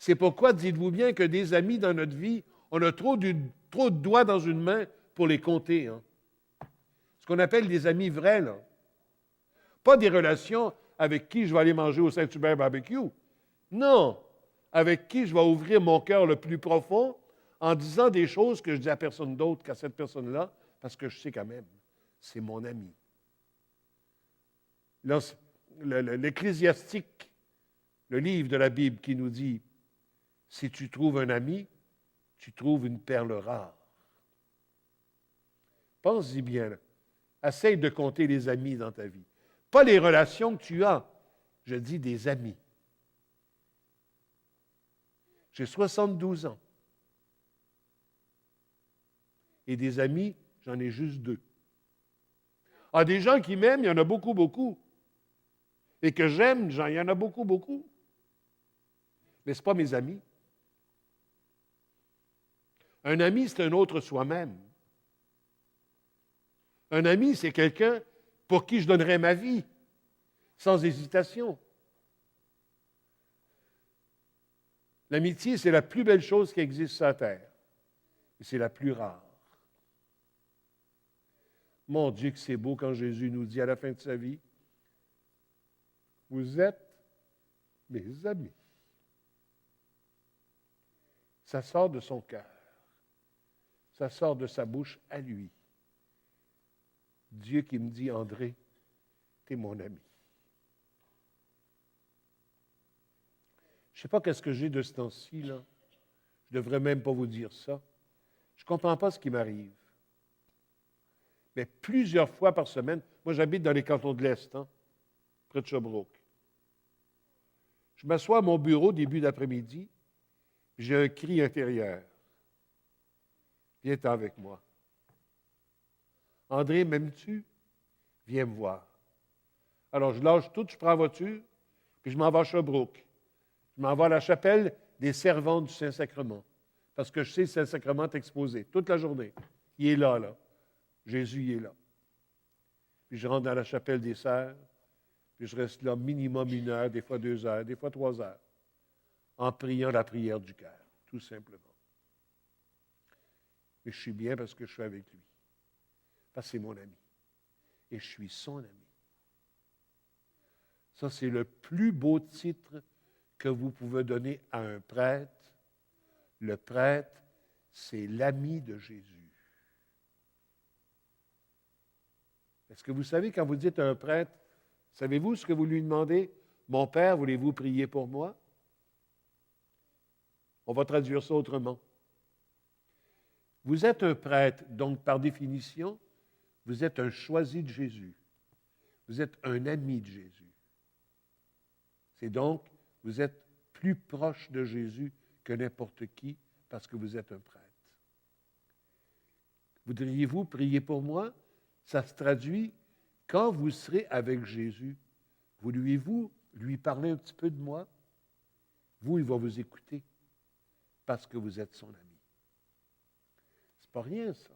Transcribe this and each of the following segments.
C'est pourquoi, dites-vous bien que des amis dans notre vie, on a trop de doigts dans une main pour les compter. Hein. Ce qu'on appelle des amis vrais, là. Pas des relations avec qui je vais aller manger au Saint-Hubert barbecue. Non, avec qui je vais ouvrir mon cœur le plus profond en disant des choses que je dis à personne d'autre qu'à cette personne-là, parce que je sais quand même, c'est mon ami. L'Ecclésiastique, le livre de la Bible qui nous dit, si tu trouves un ami, tu trouves une perle rare. Pense-y bien. Là. Essaye de compter les amis dans ta vie. Pas les relations que tu as, je dis des amis. J'ai 72 ans. Et des amis, j'en ai juste 2. Ah, des gens qui m'aiment, il y en a beaucoup, beaucoup. Et que j'aime, il y en a beaucoup, beaucoup. Mais ce n'est pas mes amis. Un ami, c'est un autre soi-même. Un ami, c'est quelqu'un pour qui je donnerais ma vie, sans hésitation. L'amitié, c'est la plus belle chose qui existe sur la terre. Et c'est la plus rare. Mon Dieu, que c'est beau quand Jésus nous dit à la fin de sa vie, « Vous êtes mes amis. » Ça sort de son cœur. Ça sort de sa bouche à lui. Dieu qui me dit, « André, t'es mon ami. » Je ne sais pas qu'est-ce que j'ai de ce temps-ci, là. Je ne devrais même pas vous dire ça. Je ne comprends pas ce qui m'arrive. Mais plusieurs fois par semaine, moi j'habite dans les cantons de l'Est, hein, près de Sherbrooke. Je m'assois à mon bureau début d'après-midi, j'ai un cri intérieur. Viens-t'en avec moi. André, m'aimes-tu? Viens me voir. Alors je lâche tout, je prends la voiture, puis je m'en vais à Sherbrooke. Je m'en vais à la chapelle des servantes du Saint-Sacrement, parce que je sais que le Saint-Sacrement est exposé toute la journée. Il est là, là. Jésus, il est là. Puis je rentre dans la chapelle des sœurs, puis je reste là minimum 1 heure, des fois 2 heures, des fois 3 heures, en priant la prière du cœur, tout simplement. Mais je suis bien parce que je suis avec lui. Parce que c'est mon ami. Et je suis son ami. Ça, c'est le plus beau titre que vous pouvez donner à un prêtre. Le prêtre, c'est l'ami de Jésus. Est-ce que vous savez, quand vous dites à un prêtre, savez-vous ce que vous lui demandez? « Mon Père, voulez-vous prier pour moi? » On va traduire ça autrement. Vous êtes un prêtre, donc par définition, vous êtes un choisi de Jésus. Vous êtes un ami de Jésus. C'est donc, vous êtes plus proche de Jésus que n'importe qui parce que vous êtes un prêtre. Voudriez-vous prier pour moi? Ça se traduit, quand vous serez avec Jésus, voudriez-vous lui parler un petit peu de moi? Vous, il va vous écouter parce que vous êtes son ami. C'est pas rien, ça.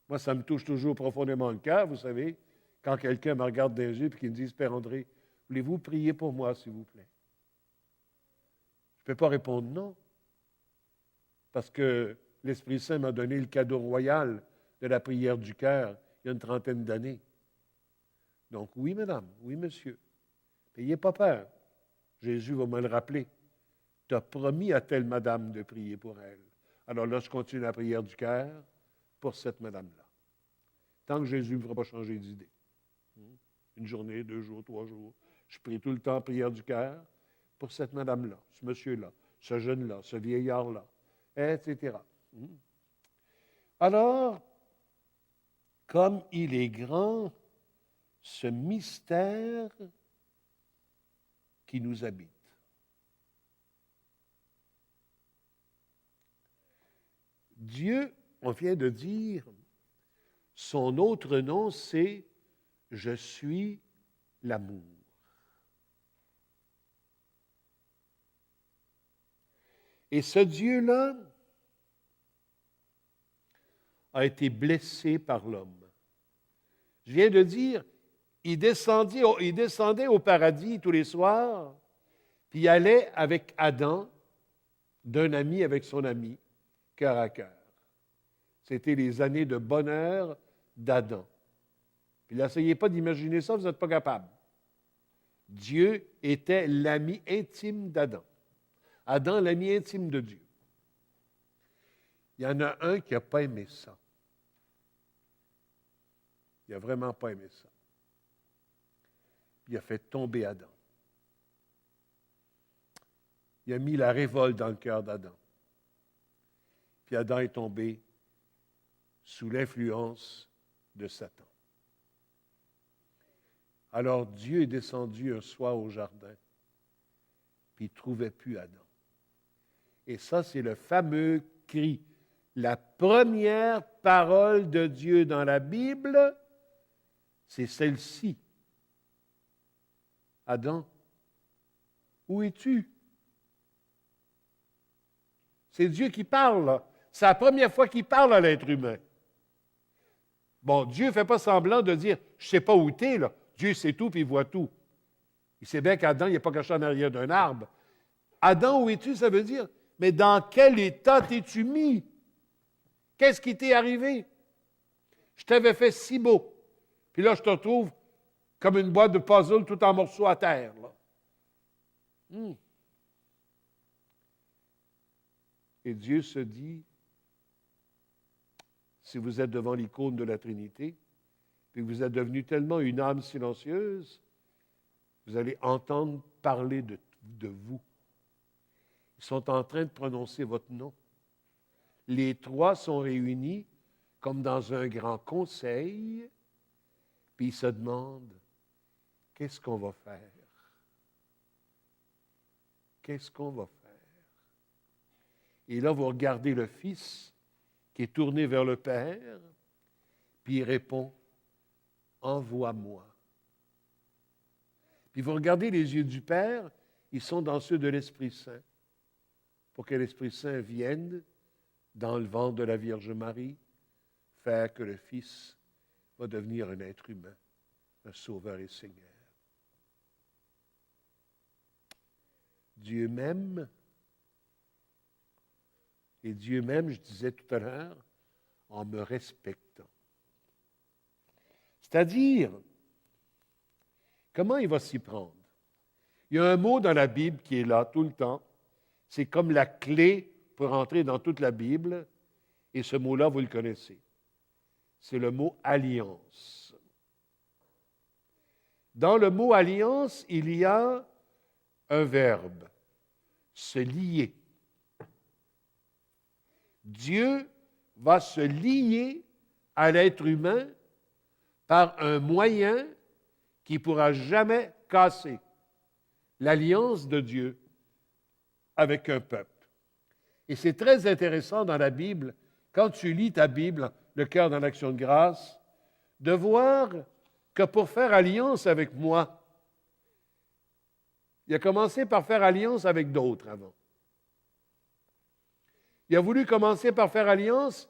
Moi, ça me touche toujours profondément le cœur, vous savez, quand quelqu'un me regarde dans les yeux et qu'il me dit, « Père André, voulez-vous prier pour moi, s'il vous plaît? » Je ne peux pas répondre non, parce que l'Esprit Saint m'a donné le cadeau royal de la prière du cœur il y a une 30aine d'années. Donc, oui, madame, oui, monsieur. N'ayez pas peur. Jésus va me le rappeler. Tu as promis à telle madame de prier pour elle. Alors là, je continue la prière du cœur pour cette madame-là. Tant que Jésus ne me fera pas changer d'idée. Une journée, 2 jours, 3 jours. Je prie tout le temps prière du cœur pour cette madame-là, ce monsieur-là, ce jeune-là, ce vieillard-là, etc. Alors, comme il est grand, ce mystère qui nous habite. Dieu, on vient de dire, son autre nom, c'est « Je suis l'amour ». Et ce Dieu-là a été blessé par l'homme. Je viens de dire, il descendait au paradis tous les soirs, puis il allait avec Adam d'un ami avec son ami, cœur à cœur. C'était les années de bonheur d'Adam. Puis n'essayez pas d'imaginer ça, vous n'êtes pas capable. Dieu était l'ami intime d'Adam. Adam, l'ami intime de Dieu. Il y en a un qui n'a pas aimé ça. Il n'a vraiment pas aimé ça. Il a fait tomber Adam. Il a mis la révolte dans le cœur d'Adam. Puis Adam est tombé sous l'influence de Satan. Alors Dieu est descendu un soir au jardin, puis il ne trouvait plus Adam. Et ça, c'est le fameux cri. La première parole de Dieu dans la Bible, c'est celle-ci. Adam, où es-tu? C'est Dieu qui parle, là. C'est la première fois qu'il parle à l'être humain. Bon, Dieu ne fait pas semblant de dire « je ne sais pas où tu es, là ». Dieu sait tout puis il voit tout. Il sait bien qu'Adam, il n'est pas caché en arrière d'un arbre. Adam, où es-tu? Ça veut dire « mais dans quel état t'es-tu mis? Qu'est-ce qui t'est arrivé? Je t'avais fait si beau. Puis là, je te retrouve comme une boîte de puzzle tout en morceaux à terre. Là. Et Dieu se dit, si vous êtes devant l'icône de la Trinité, puis que vous êtes devenu tellement une âme silencieuse, vous allez entendre parler de vous. Ils sont en train de prononcer votre nom. Les trois sont réunis comme dans un grand conseil, puis ils se demandent, qu'est-ce qu'on va faire? Qu'est-ce qu'on va faire? Et là, vous regardez le Fils qui est tourné vers le Père, puis il répond, envoie-moi. Puis vous regardez les yeux du Père, ils sont dans ceux de l'Esprit Saint, pour que l'Esprit Saint vienne dans le ventre de la Vierge Marie, faire que le Fils va devenir un être humain, un Sauveur et Seigneur. Dieu m'aime, et Dieu m'aime, je disais tout à l'heure, en me respectant. C'est-à-dire, comment il va s'y prendre? Il y a un mot dans la Bible qui est là tout le temps. C'est comme la clé pour entrer dans toute la Bible. Et ce mot-là, vous le connaissez. C'est le mot alliance. Dans le mot alliance, il y a un verbe, se lier. Dieu va se lier à l'être humain par un moyen qui ne pourra jamais casser l'alliance de Dieu avec un peuple. Et c'est très intéressant dans la Bible, quand tu lis ta Bible, le cœur dans l'action de grâce, de voir que pour faire alliance avec moi, il a commencé par faire alliance avec d'autres avant. Il a voulu commencer par faire alliance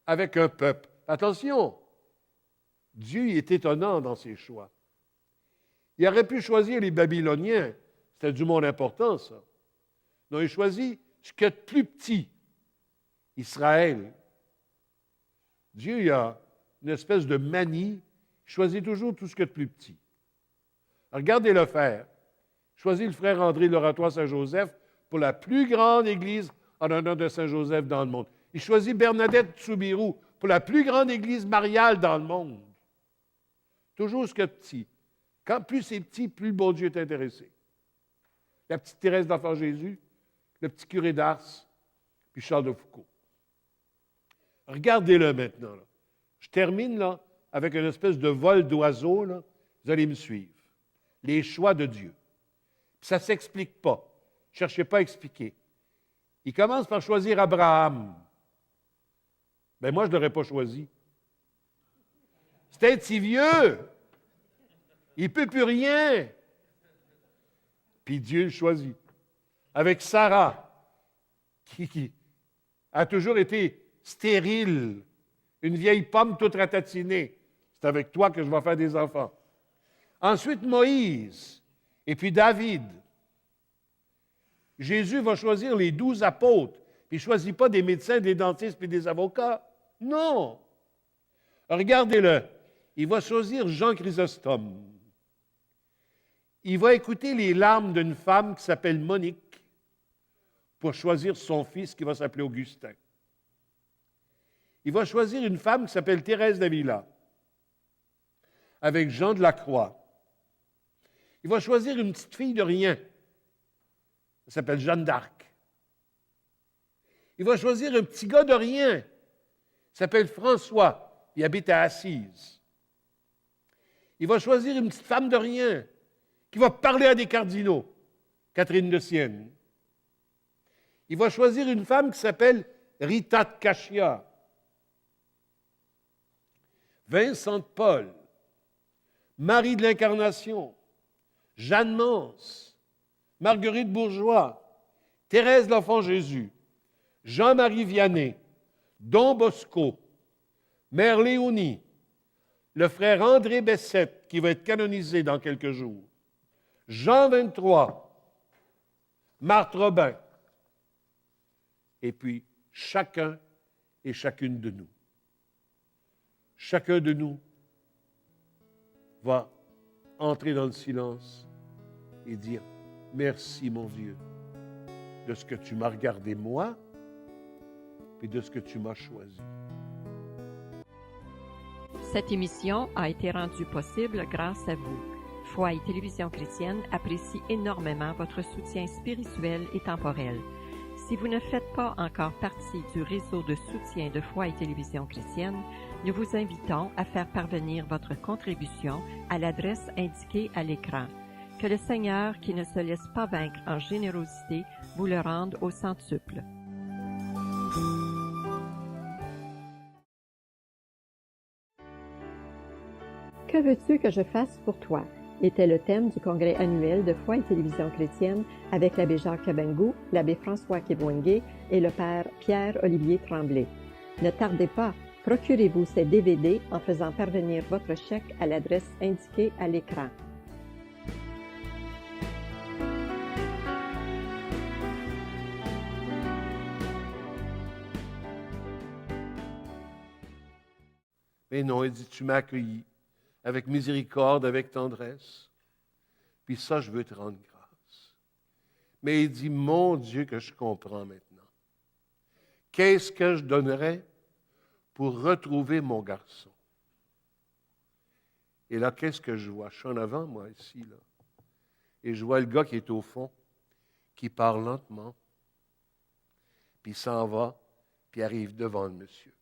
avec un peuple. Attention, Dieu est étonnant dans ses choix. Il aurait pu choisir les Babyloniens. C'était du monde important, ça. Non, il choisit ce qu'il y a de plus petit, Israël. Dieu, il a une espèce de manie. Il choisit toujours tout ce qu'il y a de plus petit. Regardez-le faire. Il choisit le frère André de l'Oratoire Saint-Joseph pour la plus grande église en honneur de Saint-Joseph dans le monde. Il choisit Bernadette Tsoumirou pour la plus grande église mariale dans le monde. Toujours ce qu'il y a de petit. Quand plus c'est petit, plus le bon Dieu est intéressé. La petite Thérèse d'Enfant Jésus, le petit curé d'Ars, puis Charles de Foucault. Regardez-le maintenant. Là. Je termine là, avec une espèce de vol d'oiseau. Là. Vous allez me suivre. Les choix de Dieu. Puis ça ne s'explique pas. Ne cherchez pas à expliquer. Il commence par choisir Abraham. Ben moi, je ne l'aurais pas choisi. C'est un petit vieux. Il ne peut plus rien. Puis Dieu le choisit. Avec Sarah, qui a toujours été stérile, une vieille pomme toute ratatinée. C'est avec toi que je vais faire des enfants. Ensuite, Moïse, et puis David. Jésus va choisir les 12 apôtres, puis il ne choisit pas des médecins, des dentistes, puis des avocats. Non! Regardez-le. Il va choisir Jean Chrysostome. Il va écouter les larmes d'une femme qui s'appelle Monique pour choisir son fils qui va s'appeler Augustin. Il va choisir une femme qui s'appelle Thérèse d'Avila avec Jean de la Croix. Il va choisir une petite fille de rien. Elle s'appelle Jeanne d'Arc. Il va choisir un petit gars de rien. Il s'appelle François. Il habite à Assise. Il va choisir une petite femme de rien qui va parler à des cardinaux. Catherine de Sienne. Il va choisir une femme qui s'appelle Rita de Cachia. Vincent de Paul. Marie de l'Incarnation. Jeanne Mance. Marguerite Bourgeois. Thérèse l'Enfant Jésus. Jean-Marie Vianney. Don Bosco. Mère Léonie. Le frère André Bessette, qui va être canonisé dans quelques jours. Jean 23. Marthe Robin. Et puis, chacun et chacune de nous. Chacun de nous va entrer dans le silence et dire « Merci, mon Dieu, de ce que tu m'as regardé moi et de ce que tu m'as choisi. » Cette émission a été rendue possible grâce à vous. Foi et Télévision chrétienne apprécie énormément votre soutien spirituel et temporel. Si vous ne faites pas encore partie du réseau de soutien de Foi et Télévision chrétienne, nous vous invitons à faire parvenir votre contribution à l'adresse indiquée à l'écran. Que le Seigneur, qui ne se laisse pas vaincre en générosité, vous le rende au centuple. Que veux-tu que je fasse pour toi? Était le thème du congrès annuel de Foi et Télévision chrétienne avec l'abbé Jacques Kabengou, l'abbé François Kébouengué et le père Pierre-Olivier Tremblay. Ne tardez pas, procurez-vous ces DVD en faisant parvenir votre chèque à l'adresse indiquée à l'écran. Mais non, il dit, tu m'as accueilli avec miséricorde, avec tendresse. Puis ça, je veux te rendre grâce. Mais il dit, mon Dieu, que je comprends maintenant. Qu'est-ce que je donnerais pour retrouver mon garçon? Et là, qu'est-ce que je vois? Je suis en avant, moi, ici, là. Et je vois le gars qui est au fond, qui parle lentement, puis il s'en va, puis il arrive devant le monsieur.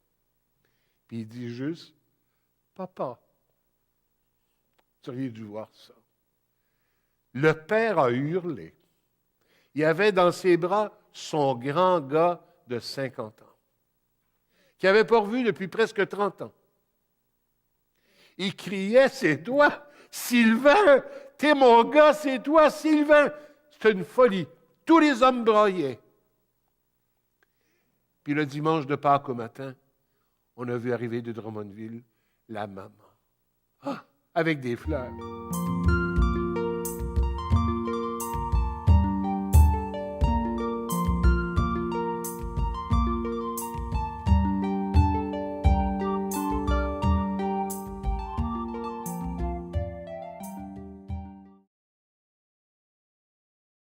Puis il dit juste, « Papa, tu aurais dû voir ça. » Le père a hurlé. Il avait dans ses bras son grand gars de 50 ans, qu'il n'avait pas revu depuis presque 30 ans. Il criait, « C'est toi, Sylvain! T'es mon gars, c'est toi, Sylvain! » C'était une folie. Tous les hommes braillaient. Puis le dimanche de Pâques au matin, on a vu arriver de Drummondville la maman. Ah, avec des fleurs.